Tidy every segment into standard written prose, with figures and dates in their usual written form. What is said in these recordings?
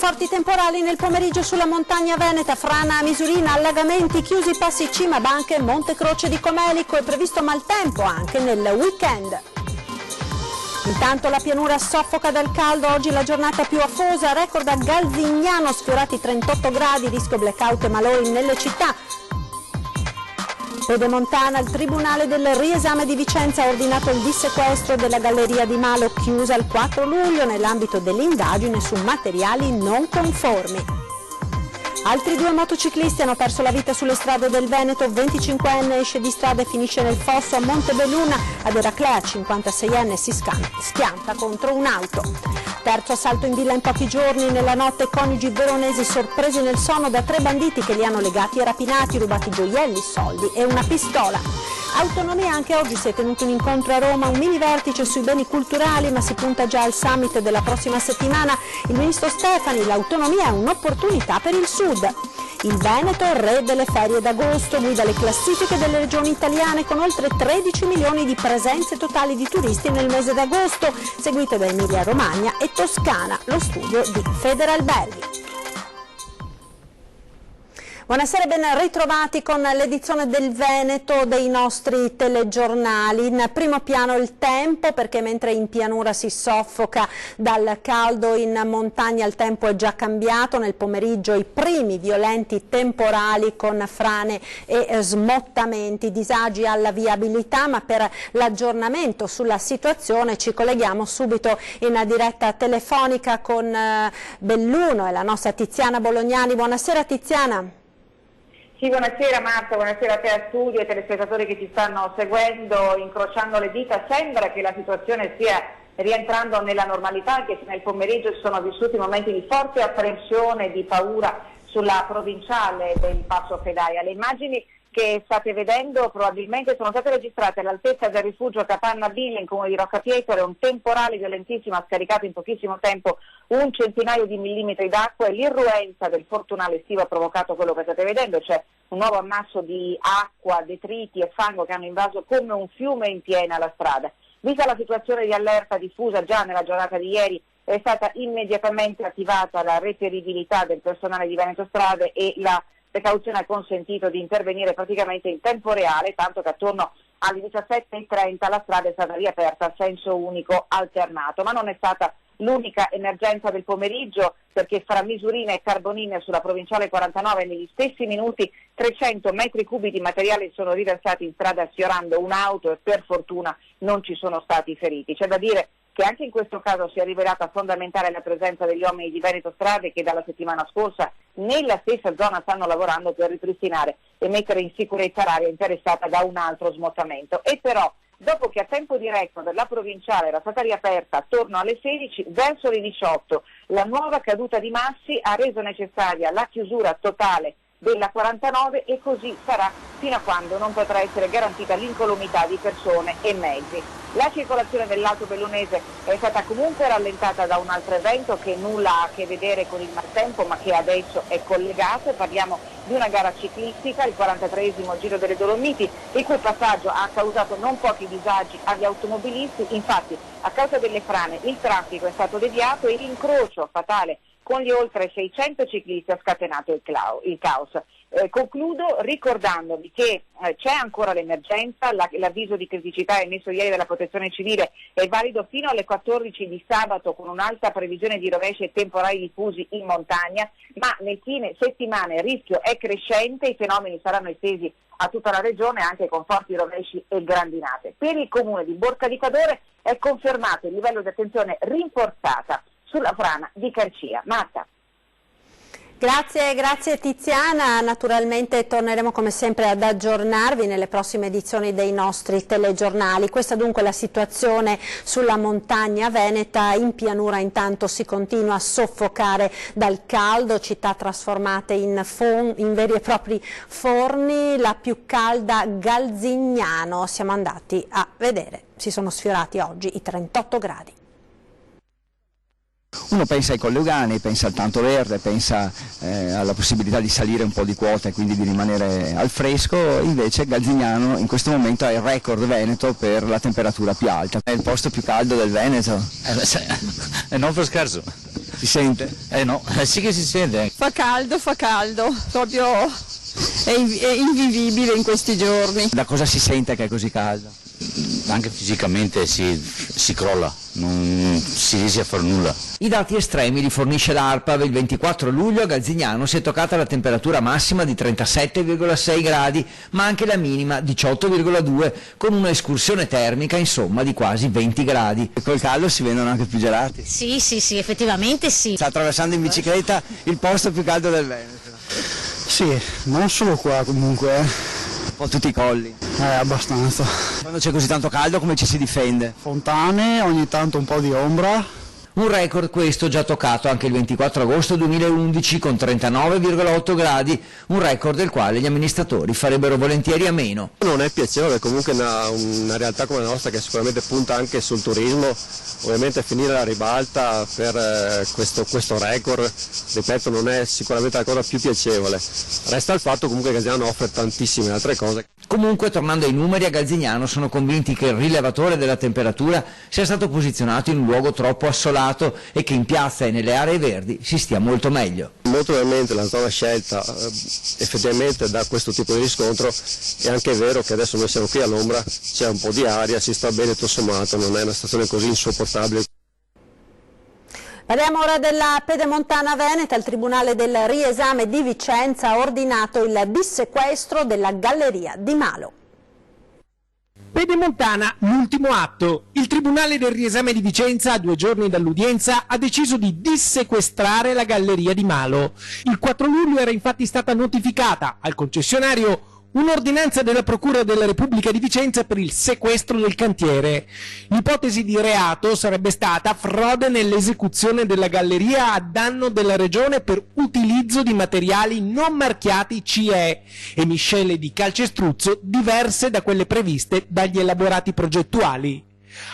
forti temporali nel pomeriggio sulla montagna veneta, frana a Misurina, allagamenti, chiusi passi Cima Banche, Monte Croce di Comelico, è previsto maltempo anche nel weekend. Intanto la pianura soffoca dal caldo, oggi la giornata più afosa, record a Galzignano, sfiorati 38 gradi, rischio blackout e malori nelle città. Pedemontana, il Tribunale del Riesame di Vicenza ha ordinato il dissequestro della galleria di Malo, chiusa il 4 luglio nell'ambito dell'indagine su materiali non conformi. Altri 2 motociclisti hanno perso la vita sulle strade del Veneto, 25enne esce di strada e finisce nel fosso a Montebelluna, ad Eraclea 56enne si schianta contro un'auto. Terzo assalto in villa in pochi giorni, nella notte coniugi veronesi sorpresi nel sonno da 3 banditi che li hanno legati e rapinati, rubati gioielli, soldi e una pistola. Autonomia, anche oggi si è tenuto un incontro a Roma, un mini vertice sui beni culturali, ma si punta già al summit della prossima settimana. Il ministro Stefani, l'autonomia è un'opportunità per il Sud. Il Veneto, re delle ferie d'agosto, guida le classifiche delle regioni italiane con oltre 13 milioni di presenze totali di turisti nel mese d'agosto, seguito da Emilia Romagna e Toscana, lo studio di Federalberghi. Buonasera e ben ritrovati con l'edizione del Veneto dei nostri telegiornali. In primo piano il tempo, perché mentre in pianura si soffoca dal caldo, in montagna il tempo è già cambiato. Nel pomeriggio i primi violenti temporali con frane e smottamenti, disagi alla viabilità, ma per l'aggiornamento sulla situazione ci colleghiamo subito in diretta telefonica con Belluno e la nostra Tiziana Bolognani. Buonasera Tiziana. Sì, buonasera Marta, buonasera a te a studio e ai telespettatori che ci stanno seguendo. Incrociando le dita, sembra che la situazione stia rientrando nella normalità, anche se nel pomeriggio si sono vissuti momenti di forte apprensione, di paura sulla provinciale del Passo Fedaia. Le immagini che state vedendo probabilmente sono state registrate all'altezza del rifugio Capanna Villa in comune di Roccapietro. Un temporale violentissimo ha scaricato in pochissimo tempo 1 centinaio di millimetri d'acqua e l'irruenza del fortunale estivo ha provocato quello che state vedendo, cioè un nuovo ammasso di acqua, detriti e fango che hanno invaso come un fiume in piena la strada. Vista la situazione di allerta diffusa già nella giornata di ieri, è stata immediatamente attivata la reperibilità del personale di Veneto Strade e la precauzione ha consentito di intervenire praticamente in tempo reale, tanto che attorno alle 17:30 la strada è stata riaperta a senso unico alternato. Ma non è stata l'unica emergenza del pomeriggio, perché fra Misurina e Carbonine sulla provinciale 49 negli stessi minuti 300 metri cubi di materiale sono riversati in strada sfiorando un'auto e per fortuna non ci sono stati feriti. C'è da dire che anche in questo caso si è rivelata fondamentale la presenza degli uomini di Veneto Strade che dalla settimana scorsa nella stessa zona stanno lavorando per ripristinare e mettere in sicurezza l'area interessata da un altro smottamento. E però, dopo che a tempo di record la provinciale era stata riaperta attorno alle 16, verso le 18 la nuova caduta di massi ha reso necessaria la chiusura totale della 49 e così sarà fino a quando non potrà essere garantita l'incolumità di persone e mezzi. La circolazione del lato bellunese è stata comunque rallentata da un altro evento che nulla ha a che vedere con il maltempo ma che adesso è collegato. Parliamo di una gara ciclistica, il 43esimo Giro delle Dolomiti, il cui passaggio ha causato non pochi disagi agli automobilisti. Infatti, a causa delle frane il traffico è stato deviato e l'incrocio fatale con gli oltre 600 ciclisti ha scatenato il caos. Concludo ricordandovi che c'è ancora l'emergenza, l'avviso di criticità emesso ieri dalla Protezione Civile è valido fino alle 14 di sabato con un'alta previsione di rovesci e temporali diffusi in montagna, ma nel fine settimana il rischio è crescente, i fenomeni saranno estesi a tutta la regione anche con forti rovesci e grandinate. Per il comune di Borca di Cadore è confermato il livello di attenzione rinforzata sulla frana di Carcia. Marta. Grazie Tiziana, naturalmente torneremo come sempre ad aggiornarvi nelle prossime edizioni dei nostri telegiornali. Questa dunque è la situazione sulla montagna veneta. In pianura intanto si continua a soffocare dal caldo, città trasformate in veri e propri forni, la più calda Galzignano, siamo andati a vedere, si sono sfiorati oggi i 38 gradi. Uno pensa ai Colleugani, pensa al Tanto Verde, pensa alla possibilità di salire un po' di quota e quindi di rimanere al fresco, invece Galzignano in questo momento ha il record veneto per la temperatura più alta. È il posto più caldo del Veneto. Non per scherzo. Si sente? No, sì che si sente. Fa caldo, proprio è invivibile in questi giorni. Da cosa si sente che è così caldo? Anche fisicamente si crolla, non si riesce a fare nulla. I dati estremi li fornisce l'ARPAV. Il 24 luglio a Galzignano si è toccata la temperatura massima di 37,6 gradi, ma anche la minima 18,2, con una escursione termica insomma di quasi 20 gradi. E col caldo si vedono anche più gelati. Sì, effettivamente sì. Sta attraversando in bicicletta il posto più caldo del Veneto. Sì, non solo qua comunque. Un po' tutti i colli. Abbastanza. Quando c'è così tanto caldo come ci si difende? Fontane, ogni tanto un po' di ombra. Un record questo già toccato anche il 24 agosto 2011 con 39,8 gradi, un record del quale gli amministratori farebbero volentieri a meno. Non è piacevole, comunque una realtà come la nostra che sicuramente punta anche sul turismo, ovviamente finire la ribalta per questo record, ripeto, non è sicuramente la cosa più piacevole. Resta il fatto comunque che Galzignano offre tantissime altre cose. Comunque, tornando ai numeri, a Galzignano sono convinti che il rilevatore della temperatura sia stato posizionato in un luogo troppo assolato e che in piazza e nelle aree verdi si stia molto meglio. Molto probabilmente la zona scelta effettivamente dà questo tipo di riscontro. È anche vero che adesso noi siamo qui all'ombra, c'è un po' di aria, si sta bene tutto sommato, non è una stazione così insopportabile. Parliamo ora della Pedemontana Veneta. Il Tribunale del Riesame di Vicenza ha ordinato il dissequestro della Galleria di Malo. Pedemontana, l'ultimo atto. Il Tribunale del Riesame di Vicenza, a 2 giorni dall'udienza, ha deciso di dissequestrare la Galleria di Malo. Il 4 luglio era infatti stata notificata al concessionario un'ordinanza della Procura della Repubblica di Vicenza per il sequestro del cantiere. L'ipotesi di reato sarebbe stata frode nell'esecuzione della galleria a danno della Regione per utilizzo di materiali non marchiati CE e miscele di calcestruzzo diverse da quelle previste dagli elaborati progettuali.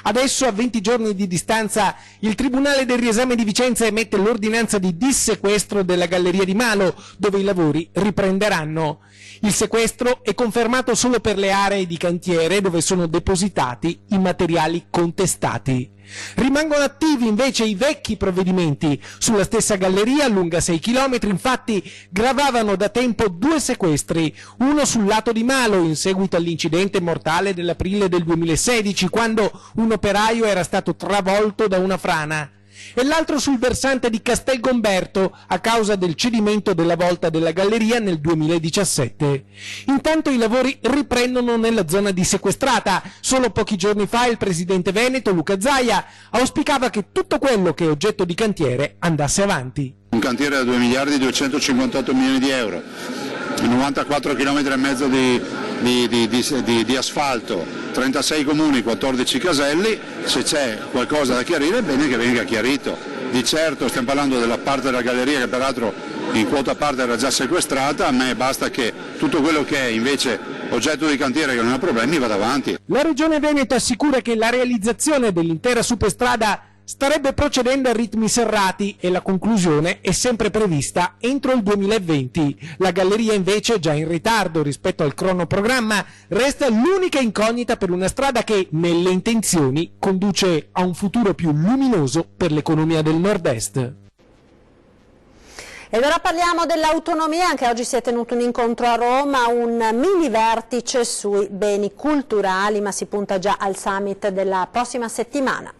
Adesso, a 20 giorni di distanza, il Tribunale del Riesame di Vicenza emette l'ordinanza di dissequestro della Galleria di Malo, dove i lavori riprenderanno. Il sequestro è confermato solo per le aree di cantiere dove sono depositati i materiali contestati. Rimangono attivi invece i vecchi provvedimenti. Sulla stessa galleria, lunga 6 km, infatti, gravavano da tempo 2 sequestri, uno sul lato di Malo in seguito all'incidente mortale dell'aprile del 2016, quando un operaio era stato travolto da una frana, e l'altro sul versante di Castelgomberto a causa del cedimento della volta della galleria nel 2017. Intanto i lavori riprendono nella zona dissequestrata. Solo pochi giorni fa il presidente veneto Luca Zaia auspicava che tutto quello che è oggetto di cantiere andasse avanti. Un cantiere da 2 miliardi e 258 milioni di euro, 94 km e mezzo di asfalto, 36 comuni, 14 caselli. Se c'è qualcosa da chiarire è bene che venga chiarito. Di certo stiamo parlando della parte della galleria che peraltro in quota parte era già sequestrata, a me basta che tutto quello che è invece oggetto di cantiere che non ha problemi vada avanti. La Regione Veneto assicura che la realizzazione dell'intera superstrada starebbe procedendo a ritmi serrati e la conclusione è sempre prevista entro il 2020. La galleria invece, già in ritardo rispetto al cronoprogramma, resta l'unica incognita per una strada che, nelle intenzioni, conduce a un futuro più luminoso per l'economia del nord-est. Ed ora parliamo dell'autonomia. Anche oggi si è tenuto un incontro a Roma, un mini vertice sui beni culturali, ma si punta già al summit della prossima settimana.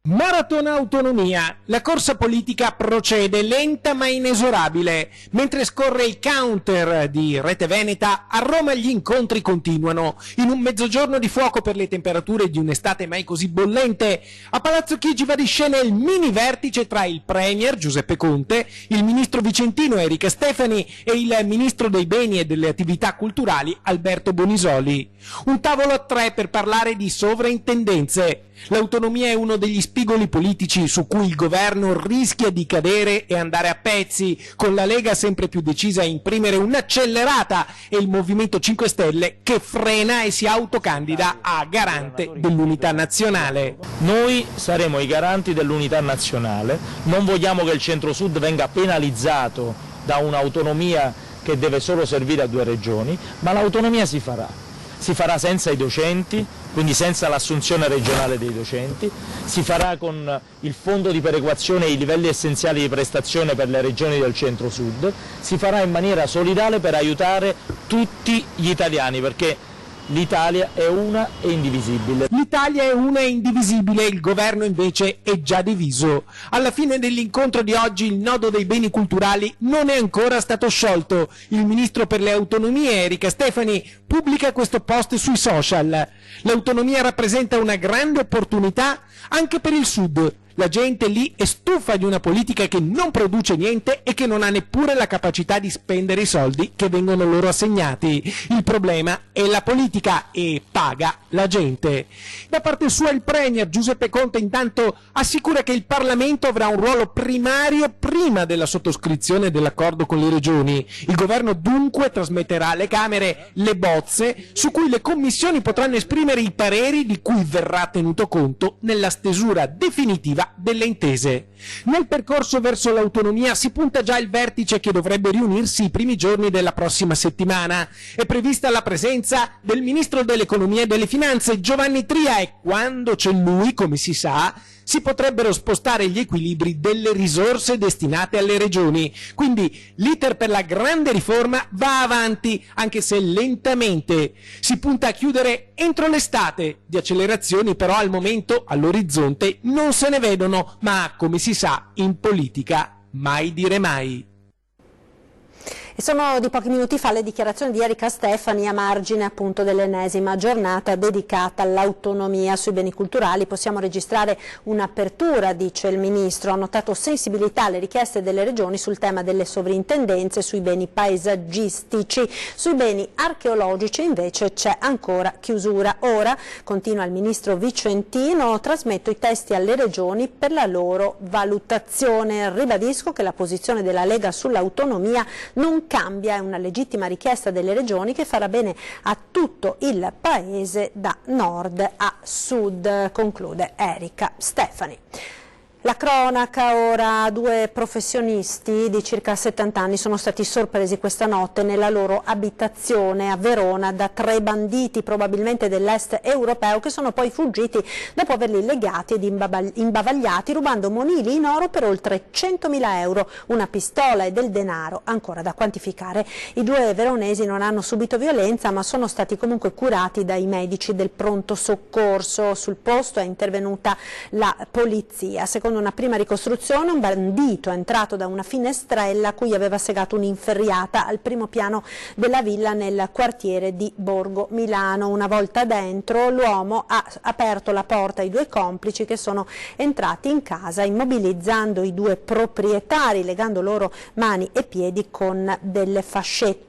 Maratona Autonomia. La corsa politica procede lenta ma inesorabile. Mentre scorre il counter di Rete Veneta, a Roma gli incontri continuano. In un mezzogiorno di fuoco per le temperature di un'estate mai così bollente, a Palazzo Chigi va di scena il mini vertice tra il premier Giuseppe Conte, il ministro vicentino Erika Stefani e il ministro dei beni e delle attività culturali Alberto Bonisoli. Un tavolo a 3 per parlare di sovrintendenze. L'autonomia è uno degli spigoli politici su cui il governo rischia di cadere e andare a pezzi, con la Lega sempre più decisa a imprimere un'accelerata e il Movimento 5 Stelle che frena e si autocandida a garante dell'unità nazionale. Noi saremo i garanti dell'unità nazionale, non vogliamo che il centro-sud venga penalizzato da un'autonomia che deve solo servire a 2 regioni, ma l'autonomia si farà. si farà senza i docenti, quindi senza l'assunzione regionale dei docenti, si farà con il fondo di perequazione e i livelli essenziali di prestazione per le regioni del centro-sud, si farà in maniera solidale per aiutare tutti gli italiani, perché l'Italia è una e indivisibile. L'Italia è una e indivisibile, il governo invece è già diviso. Alla fine dell'incontro di oggi il nodo dei beni culturali non è ancora stato sciolto. Il ministro per le autonomie, Erika Stefani, pubblica questo post sui social. L'autonomia rappresenta una grande opportunità anche per il Sud. La gente lì è stufa di una politica che non produce niente e che non ha neppure la capacità di spendere i soldi che vengono loro assegnati. Il problema è la politica e paga la gente. Da parte sua il Premier Giuseppe Conte intanto assicura che il Parlamento avrà un ruolo primario prima della sottoscrizione dell'accordo con le regioni. Il governo dunque trasmetterà alle Camere le bozze su cui le commissioni potranno esprimere i pareri di cui verrà tenuto conto nella stesura definitiva delle intese. Nel percorso verso l'autonomia si punta già il vertice che dovrebbe riunirsi i primi giorni della prossima settimana. È prevista la presenza del ministro dell'economia e delle finanze Giovanni Tria e quando c'è lui, come si sa, si potrebbero spostare gli equilibri delle risorse destinate alle regioni. Quindi l'iter per la grande riforma va avanti, anche se lentamente. Si punta a chiudere entro l'estate. Di accelerazioni però al momento all'orizzonte non se ne vedono, ma come si sa in politica mai dire mai. E sono di pochi minuti fa le dichiarazioni di Erika Stefani a margine appunto dell'ennesima giornata dedicata all'autonomia sui beni culturali. Possiamo registrare un'apertura, dice il Ministro, ha notato sensibilità alle richieste delle regioni sul tema delle sovrintendenze sui beni paesaggistici. Sui beni archeologici invece c'è ancora chiusura. Ora, continua il Ministro Vicentino, trasmetto i testi alle regioni per la loro valutazione. Ribadisco che la posizione della Lega sull'autonomia non cambia, è una legittima richiesta delle regioni che farà bene a tutto il Paese da nord a sud, conclude Erika Stefani. La cronaca ora, due professionisti di circa 70 anni sono stati sorpresi questa notte nella loro abitazione a Verona da 3 banditi, probabilmente dell'est europeo, che sono poi fuggiti dopo averli legati ed imbavagliati, rubando monili in oro per oltre 100.000 euro, una pistola e del denaro ancora da quantificare. I 2 veronesi non hanno subito violenza ma sono stati comunque curati dai medici del pronto soccorso. Sul posto è intervenuta la polizia. Secondo una prima ricostruzione un bandito è entrato da una finestrella a cui aveva segato un'inferriata al primo piano della villa nel quartiere di Borgo Milano. Una volta dentro l'uomo ha aperto la porta ai 2 complici che sono entrati in casa immobilizzando i 2 proprietari, legando loro mani e piedi con delle fascette.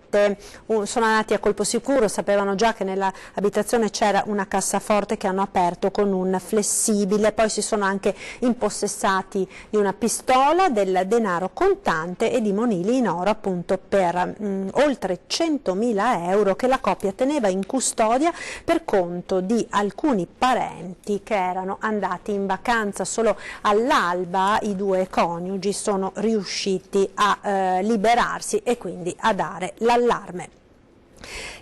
Sono andati a colpo sicuro, sapevano già che nell'abitazione c'era una cassaforte che hanno aperto con un flessibile, poi si sono anche impossessati di una pistola, del denaro contante e di monili in oro appunto per oltre 100.000 euro che la coppia teneva in custodia per conto di alcuni parenti che erano andati in vacanza. Solo all'alba i 2 coniugi sono riusciti a liberarsi e quindi a dare l'allarme.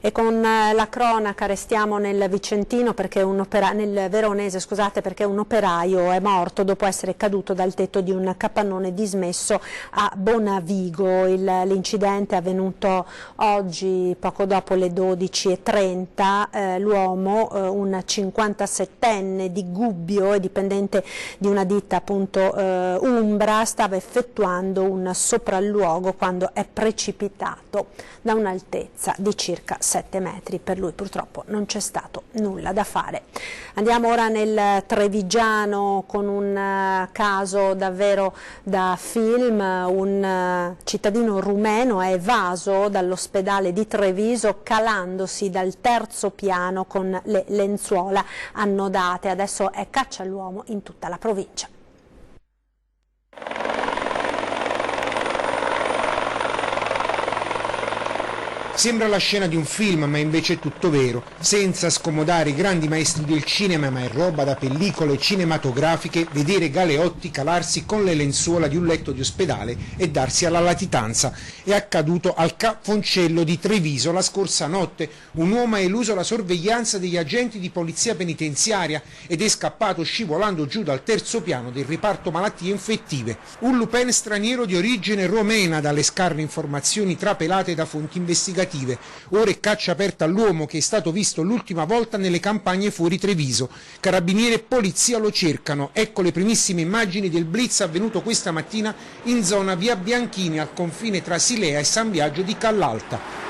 E con la cronaca restiamo nel Vicentino perché nel Veronese, scusate, perché un operaio è morto dopo essere caduto dal tetto di un capannone dismesso a Bonavigo. L'incidente è avvenuto oggi poco dopo le 12:30. L'uomo, un 57enne di Gubbio e dipendente di una ditta appunto Umbra, stava effettuando un sopralluogo quando è precipitato da un'altezza di circa 7 metri. Per lui purtroppo non c'è stato nulla da fare. Andiamo ora nel Trevigiano con un caso davvero da film. Un cittadino rumeno è evaso dall'ospedale di Treviso calandosi dal 3° piano con le lenzuola annodate. Adesso è caccia all'uomo in tutta la provincia. Sembra la scena di un film, ma invece è tutto vero, senza scomodare i grandi maestri del cinema, ma è roba da pellicole cinematografiche vedere Galeotti calarsi con le lenzuola di un letto di ospedale e darsi alla latitanza. È accaduto al Cafoncello di Treviso la scorsa notte. Un uomo ha eluso la sorveglianza degli agenti di polizia penitenziaria ed è scappato scivolando giù dal terzo piano del reparto malattie infettive. Un Lupin straniero di origine romena, dalle scarne informazioni trapelate da fonti investigative. Ora è caccia aperta all'uomo, che è stato visto l'ultima volta nelle campagne fuori Treviso. Carabinieri e polizia lo cercano. Ecco le primissime immagini del blitz avvenuto questa mattina in zona via Bianchini, al confine tra Silea e San Biagio di Callalta.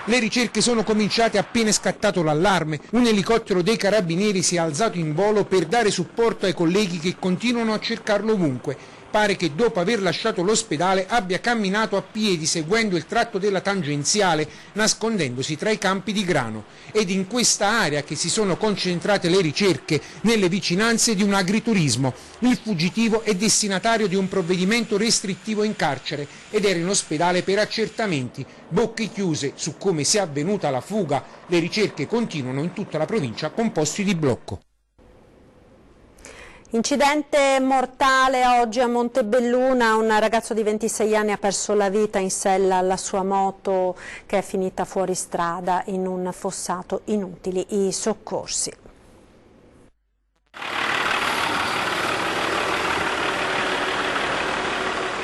Le ricerche sono cominciate appena scattato l'allarme. Un elicottero dei carabinieri si è alzato in volo per dare supporto ai colleghi che continuano a cercarlo ovunque. Pare che dopo aver lasciato l'ospedale abbia camminato a piedi seguendo il tratto della tangenziale, nascondendosi tra i campi di grano. Ed in questa area che si sono concentrate le ricerche, nelle vicinanze di un agriturismo. Il fuggitivo è destinatario di un provvedimento restrittivo in carcere ed era in ospedale per accertamenti. Bocche chiuse su come sia avvenuta la fuga. Le ricerche continuano in tutta la provincia con posti di blocco. Incidente mortale oggi a Montebelluna, un ragazzo di 26 anni ha perso la vita in sella alla sua moto che è finita fuori strada in un fossato. Inutili i soccorsi.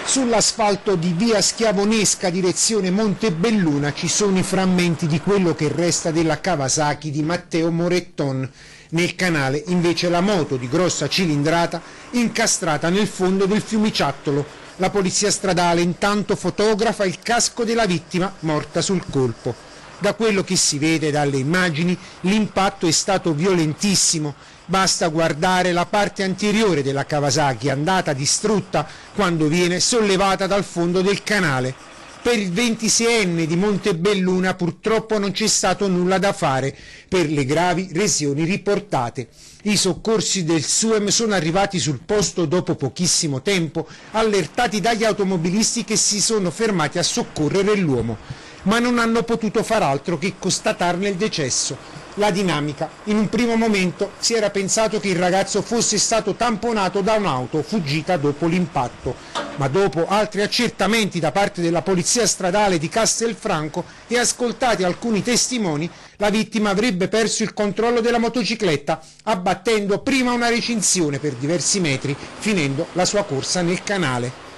Sull'asfalto di via Schiavonesca direzione Montebelluna ci sono i frammenti di quello che resta della Kawasaki di Matteo Moretton. Nel canale invece la moto di grossa cilindrata incastrata nel fondo del fiumiciattolo. La polizia stradale intanto fotografa il casco della vittima morta sul colpo. Da quello che si vede dalle immagini l'impatto è stato violentissimo. Basta guardare la parte anteriore della Kawasaki, andata distrutta quando viene sollevata dal fondo del canale. Per il 26enne di Montebelluna purtroppo non c'è stato nulla da fare per le gravi lesioni riportate. I soccorsi del SUEM sono arrivati sul posto dopo pochissimo tempo, allertati dagli automobilisti che si sono fermati a soccorrere l'uomo, ma non hanno potuto far altro che constatarne il decesso. La dinamica: in un primo momento si era pensato che il ragazzo fosse stato tamponato da un'auto fuggita dopo l'impatto, ma dopo altri accertamenti da parte della polizia stradale di Castelfranco e ascoltati alcuni testimoni, la vittima avrebbe perso il controllo della motocicletta, abbattendo prima una recinzione per diversi metri, finendo la sua corsa nel canale.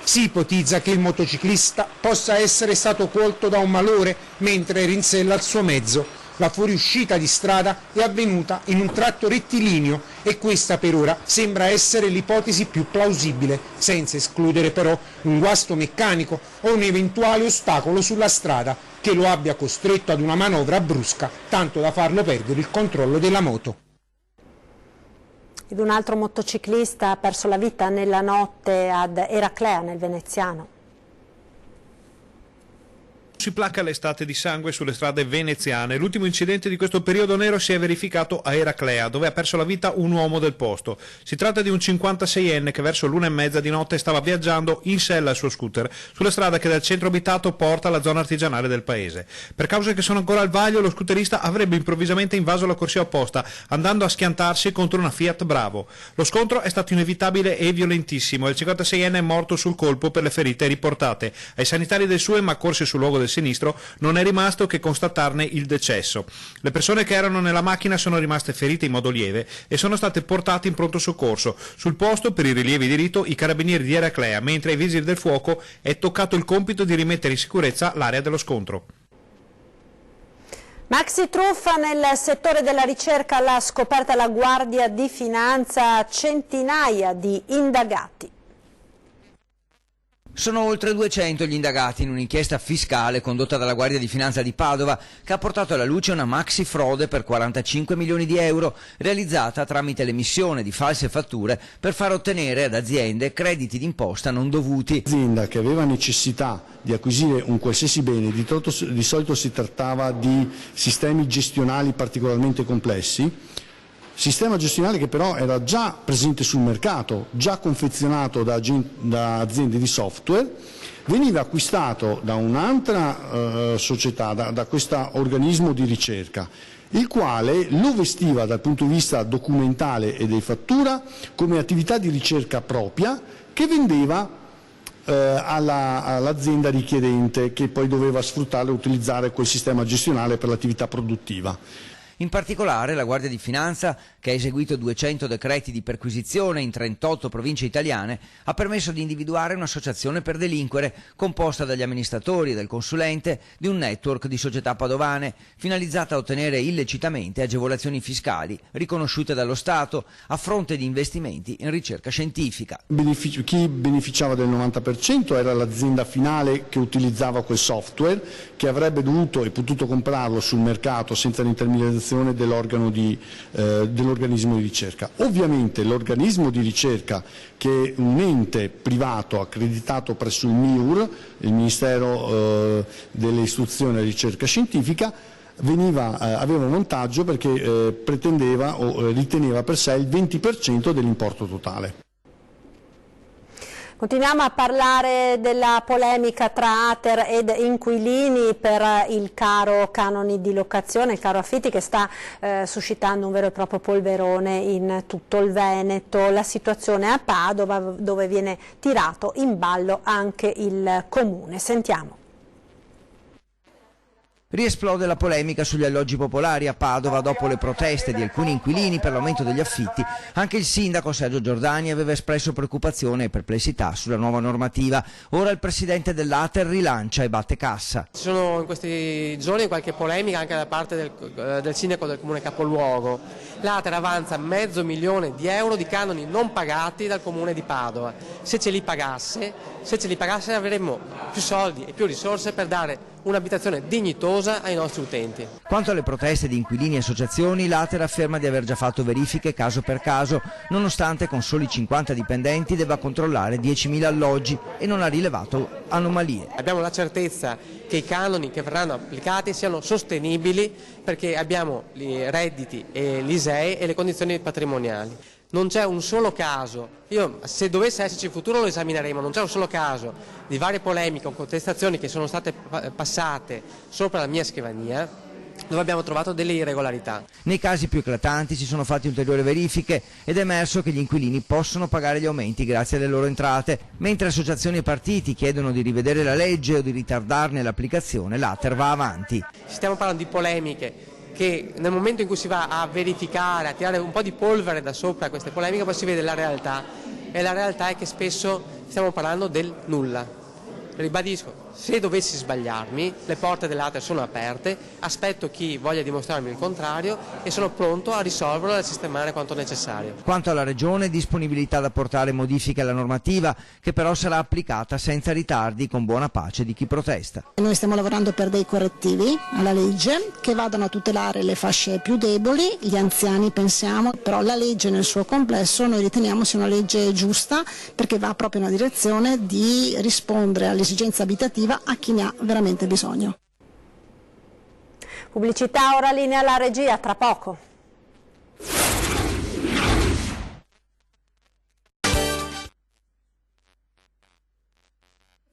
Si ipotizza che il motociclista possa essere stato colto da un malore mentre era in sella al suo mezzo. La fuoriuscita di strada è avvenuta in un tratto rettilineo e questa per ora sembra essere l'ipotesi più plausibile, senza escludere però un guasto meccanico o un eventuale ostacolo sulla strada che lo abbia costretto ad una manovra brusca, tanto da farlo perdere il controllo della moto. Ed un altro motociclista ha perso la vita nella notte ad Eraclea, nel Veneziano. Si placca l'estate di sangue sulle strade veneziane. L'ultimo incidente di questo periodo nero si è verificato a Eraclea, dove ha perso la vita un uomo del posto. Si tratta di un 56enne che verso l'1:30 di notte stava viaggiando in sella al suo scooter sulla strada che dal centro abitato porta alla zona artigianale del paese. Per cause che sono ancora al vaglio, lo scooterista avrebbe improvvisamente invaso la corsia opposta, andando a schiantarsi contro una Fiat Bravo. Lo scontro è stato inevitabile e violentissimo e il 56enne è morto sul colpo per le ferite riportate. Ai sanitari del SUEM accorsi sul luogo del sinistro non è rimasto che constatarne il decesso. Le persone che erano nella macchina sono rimaste ferite in modo lieve e sono state portate in pronto soccorso. Sul posto, per i rilievi di rito, i carabinieri di Eraclea, mentre ai vigili del fuoco è toccato il compito di rimettere in sicurezza l'area dello scontro. Maxi truffa nel settore della ricerca, l'ha scoperta la Guardia di Finanza, centinaia di indagati. Sono oltre 200 gli indagati in un'inchiesta fiscale condotta dalla Guardia di Finanza di Padova che ha portato alla luce una maxi frode per 45 milioni di euro realizzata tramite l'emissione di false fatture per far ottenere ad aziende crediti d'imposta non dovuti. L'azienda che aveva necessità di acquisire un qualsiasi bene, di solito si trattava di sistemi gestionali particolarmente complessi, sistema gestionale che però era già presente sul mercato, già confezionato da aziende di software, veniva acquistato da un'altra società, da questo organismo di ricerca, il quale lo vestiva dal punto di vista documentale e di fattura come attività di ricerca propria che vendeva all'azienda richiedente, che poi doveva sfruttare e utilizzare quel sistema gestionale per l'attività produttiva. In particolare la Guardia di Finanza, che ha eseguito 200 decreti di perquisizione in 38 province italiane, ha permesso di individuare un'associazione per delinquere composta dagli amministratori e del consulente di un network di società padovane, finalizzata a ottenere illecitamente agevolazioni fiscali riconosciute dallo Stato a fronte di investimenti in ricerca scientifica. Chi beneficiava del 90% era l'azienda finale che utilizzava quel software, che avrebbe dovuto e potuto comprarlo sul mercato senza l'intermediazione dell'organismo di ricerca. Ovviamente l'organismo di ricerca, che è un ente privato accreditato presso il MIUR, il Ministero dell'Istruzione e Ricerca Scientifica, aveva un vantaggio perché pretendeva o riteneva per sé il 20% dell'importo totale. Continuiamo a parlare della polemica tra ATER ed inquilini per il caro canoni di locazione, il caro affitti, che sta suscitando un vero e proprio polverone in tutto il Veneto. La situazione a Padova, dove viene tirato in ballo anche il comune. Sentiamo. Riesplode la polemica sugli alloggi popolari a Padova dopo le proteste di alcuni inquilini per l'aumento degli affitti. Anche il sindaco Sergio Giordani aveva espresso preoccupazione e perplessità sulla nuova normativa. Ora il presidente dell'ATER rilancia e batte cassa. Ci sono in questi giorni qualche polemica anche da parte del sindaco del comune capoluogo. L'ATER avanza €500.000 di canoni non pagati dal comune di Padova. Se ce li pagasse avremmo più soldi e più risorse per dare un'abitazione dignitosa ai nostri utenti. Quanto alle proteste di inquilini e associazioni, l'ATER afferma di aver già fatto verifiche caso per caso, nonostante con soli 50 dipendenti debba controllare 10.000 alloggi e non ha rilevato anomalie. Abbiamo la certezza che i canoni che verranno applicati siano sostenibili, perché abbiamo i redditi e l'ISEE e le condizioni patrimoniali. Non c'è un solo caso, se dovesse esserci futuro lo esamineremo, non c'è un solo caso di varie polemiche o contestazioni che sono state passate sopra la mia scrivania dove abbiamo trovato delle irregolarità. Nei casi più eclatanti si sono fatte ulteriori verifiche ed è emerso che gli inquilini possono pagare gli aumenti grazie alle loro entrate, mentre associazioni e partiti chiedono di rivedere la legge o di ritardarne l'applicazione, l'ATER va avanti. Stiamo parlando di polemiche che nel momento in cui si va a verificare, a tirare un po' di polvere da sopra queste polemiche, poi si vede la realtà, e la realtà è che spesso stiamo parlando del nulla. Ribadisco, se dovessi sbagliarmi, le porte dell'ATER sono aperte, aspetto chi voglia dimostrarmi il contrario e sono pronto a risolverlo e a sistemare quanto necessario. Quanto alla Regione, disponibilità ad apportare modifiche alla normativa, che però sarà applicata senza ritardi, con buona pace di chi protesta. Noi stiamo lavorando per dei correttivi alla legge che vadano a tutelare le fasce più deboli, gli anziani pensiamo, però la legge nel suo complesso noi riteniamo sia una legge giusta, perché va proprio nella direzione di rispondere all'esigenza abitativa a chi ne ha veramente bisogno. Pubblicità, ora linea alla regia, tra poco.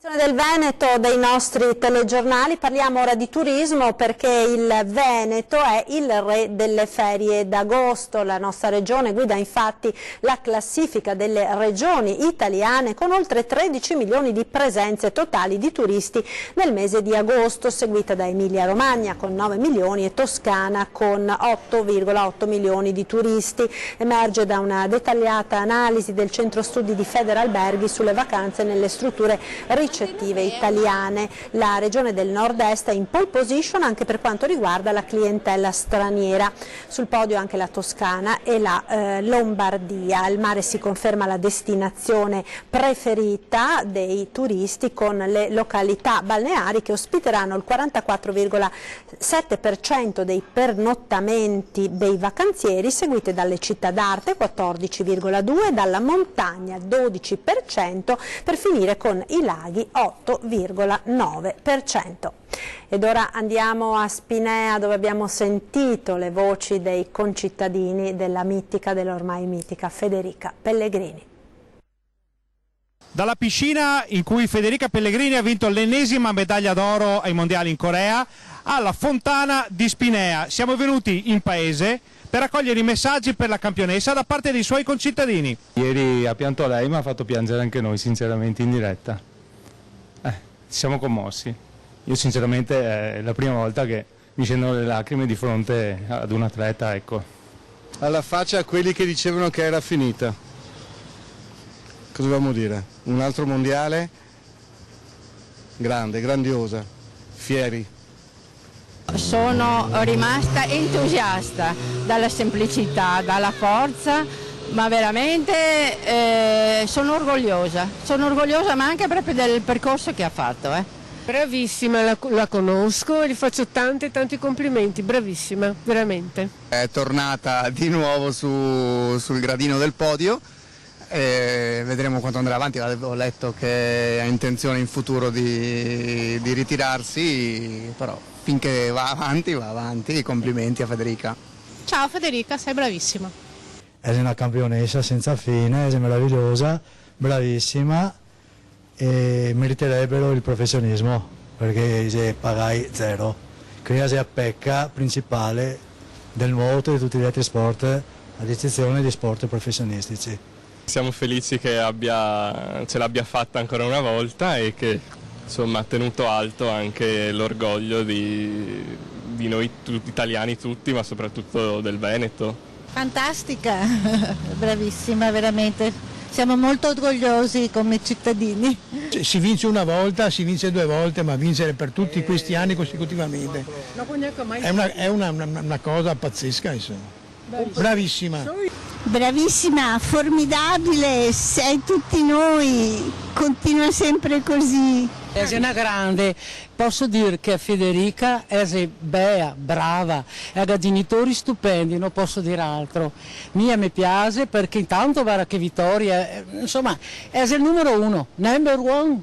Del Veneto, dei nostri telegiornali, parliamo ora di turismo, perché il Veneto è il re delle ferie d'agosto. La nostra regione guida infatti la classifica delle regioni italiane con oltre 13 milioni di presenze totali di turisti nel mese di agosto, seguita da Emilia Romagna con 9 milioni e Toscana con 8,8 milioni di turisti. Emerge da una dettagliata analisi del centro studi di Federalberghi sulle vacanze nelle strutture ricettive italiane. La regione del nord-est è in pole position anche per quanto riguarda la clientela straniera. Sul podio anche la Toscana e la Lombardia. Il mare si conferma la destinazione preferita dei turisti, con le località balneari che ospiteranno il 44,7% dei pernottamenti dei vacanzieri, seguite dalle città d'arte 14,2%, dalla montagna 12%, per finire con i laghi di 8,9%. Ed ora andiamo a Spinea, dove abbiamo sentito le voci dei concittadini della dell'ormai mitica Federica Pellegrini. Dalla piscina in cui Federica Pellegrini ha vinto l'ennesima medaglia d'oro ai mondiali in Corea, alla fontana di Spinea. Siamo venuti in paese per raccogliere i messaggi per la campionessa da parte dei suoi concittadini. Ieri ha pianto lei, ma ha fatto piangere anche noi, sinceramente, in diretta. Ci siamo commossi. Io sinceramente è la prima volta che mi scendono le lacrime di fronte ad un atleta, ecco. Alla faccia a quelli che dicevano che era finita. Cosa dobbiamo dire? Un altro mondiale? Grande, grandiosa, fieri. Sono rimasta entusiasta dalla semplicità, dalla forza, ma veramente sono orgogliosa ma anche proprio del percorso che ha fatto. Bravissima, la conosco e gli faccio tanti complimenti, bravissima, veramente. È tornata di nuovo sul gradino del podio e vedremo quanto andrà avanti. Avevo letto che ha intenzione in futuro di ritirarsi, però finché va avanti, complimenti a Federica. Ciao Federica, sei bravissima. È una campionessa senza fine, è meravigliosa, bravissima e meriterebbero il professionismo perché se pagai zero. Quindi si appecca principale del nuoto e di tutti gli altri sport, ad eccezione di sport professionistici. Siamo felici che ce l'abbia fatta ancora una volta e che insomma ha tenuto alto anche l'orgoglio di noi italiani tutti, ma soprattutto del Veneto. Fantastica, bravissima veramente. Siamo molto orgogliosi come cittadini. Si vince una volta, si vince 2 volte, ma vincere per tutti questi anni consecutivamente è una cosa pazzesca, insomma. Bravissima. Bravissima, formidabile, sei tutti noi, continua sempre così. È una grande, posso dire che Federica è bella, brava, ha genitori stupendi, non posso dire altro. Mi piace perché intanto guarda che vittoria, insomma, è il numero 1, number 1.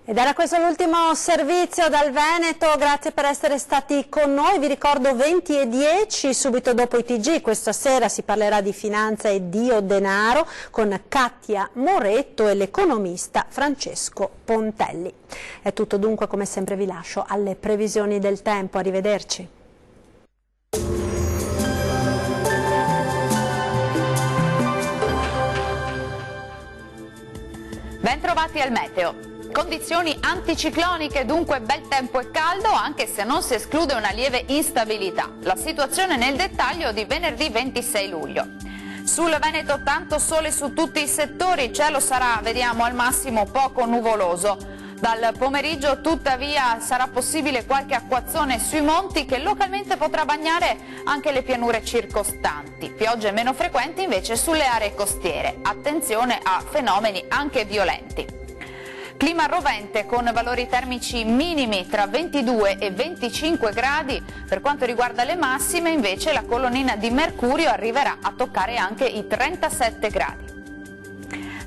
Ed era questo l'ultimo servizio dal Veneto, grazie per essere stati con noi. Vi ricordo 20:10, subito dopo i TG, questa sera si parlerà di finanza e Dio denaro con Katia Moretto e l'economista Francesco Pontelli. È tutto dunque, come sempre vi lascio alle previsioni del tempo, arrivederci. Bentrovati al meteo. Condizioni anticicloniche, dunque bel tempo e caldo, anche se non si esclude una lieve instabilità. La situazione nel dettaglio di venerdì 26 luglio. Sul Veneto tanto sole su tutti i settori, il cielo sarà, vediamo, al massimo poco nuvoloso. Dal pomeriggio tuttavia sarà possibile qualche acquazzone sui monti che localmente potrà bagnare anche le pianure circostanti. Piogge meno frequenti invece sulle aree costiere. Attenzione a fenomeni anche violenti. Clima rovente con valori termici minimi tra 22 e 25 gradi. Per quanto riguarda le massime invece la colonnina di mercurio arriverà a toccare anche i 37 gradi.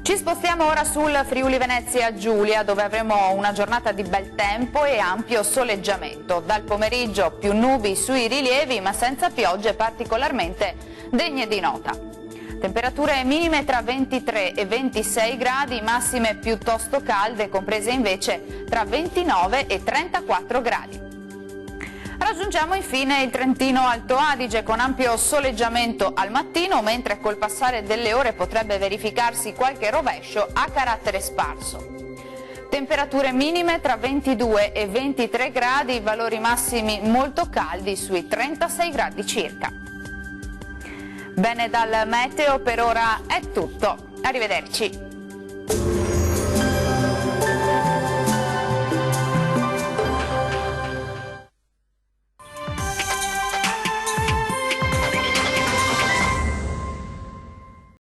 Ci spostiamo ora sul Friuli Venezia Giulia, dove avremo una giornata di bel tempo e ampio soleggiamento. Dal pomeriggio più nubi sui rilievi, ma senza piogge particolarmente degne di nota. Temperature minime tra 23 e 26 gradi, massime piuttosto calde, comprese invece tra 29 e 34 gradi. Raggiungiamo infine il Trentino Alto Adige con ampio soleggiamento al mattino, mentre col passare delle ore potrebbe verificarsi qualche rovescio a carattere sparso. Temperature minime tra 22 e 23 gradi, valori massimi molto caldi sui 36 gradi circa. Bene, dal meteo per ora è tutto. Arrivederci.